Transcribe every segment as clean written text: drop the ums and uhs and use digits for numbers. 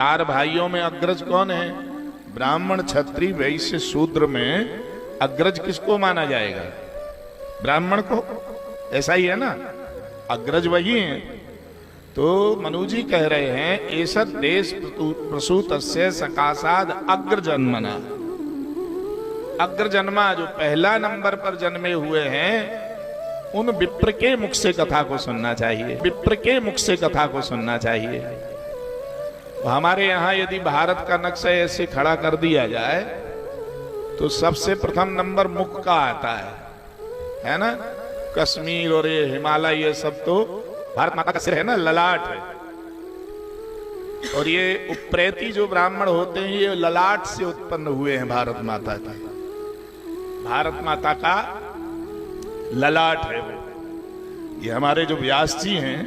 चार भाइयों में अग्रज कौन है? ब्राह्मण, क्षत्रिय, वैश्य, शूद्र में अग्रज किसको माना जाएगा? ब्राह्मण को। ऐसा ही है ना, अग्रज वही है। तो मनु जी कह रहे हैं एषद देश प्रसूतस्य सकाशाद अग्र जन्मना। अग्र जन्मा, जो पहला नंबर पर जन्मे हुए हैं, उन विप्र के मुख से कथा को सुनना चाहिए। विप्र के मुख से कथा को सुनना चाहिए। हमारे यहां यदि भारत का नक्शा ऐसे खड़ा कर दिया जाए तो सबसे प्रथम नंबर मुख का आता है ना? कश्मीर और ये हिमालय, ये सब तो भारत माता का सिर है ना, ललाट है। और ये उप्रेती जो ब्राह्मण होते हैं, ये ललाट से उत्पन्न हुए हैं भारत माता के। भारत माता का ललाट है वो। ये हमारे जो व्यास जी हैं,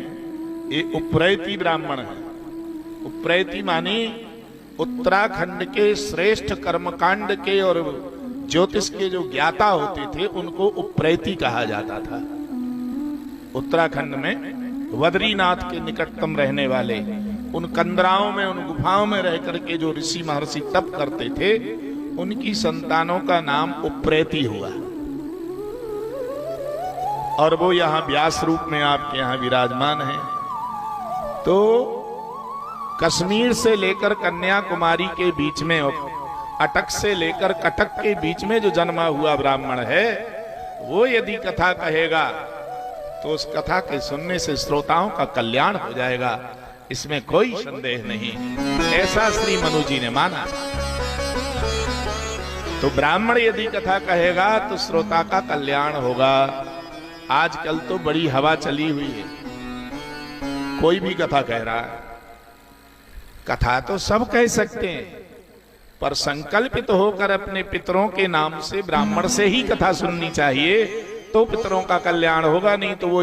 ये उप्रेती ब्राह्मण हैं। उप्रेती मानी उत्तराखंड के श्रेष्ठ कर्मकांड के और ज्योतिष के जो ज्ञाता होते थे, उनको उप्रेती कहा जाता था। उत्तराखंड में बद्रीनाथ के निकटतम रहने वाले, उन कंदराओं में, उन गुफाओं में रह करके जो ऋषि महर्षि तप करते थे, उनकी संतानों का नाम उप्रेती हुआ। और वो यहां व्यास रूप में आपके यहां विराजमान है। तो कश्मीर से लेकर कन्याकुमारी के बीच में, अटक से लेकर कटक के बीच में जो जन्मा हुआ ब्राह्मण है, वो यदि कथा कहेगा तो उस कथा के सुनने से श्रोताओं का कल्याण हो जाएगा, इसमें कोई संदेह नहीं। ऐसा श्री मनु जी ने माना। तो ब्राह्मण यदि कथा कहेगा तो श्रोता का कल्याण होगा। आजकल तो बड़ी हवा चली हुई है, कोई भी कथा कह रहा है। कथा तो सब कह सकते हैं, पर संकल्पित होकर अपने पितरों के नाम से ब्राह्मण से ही कथा सुननी चाहिए, तो पितरों का कल्याण होगा। नहीं तो वो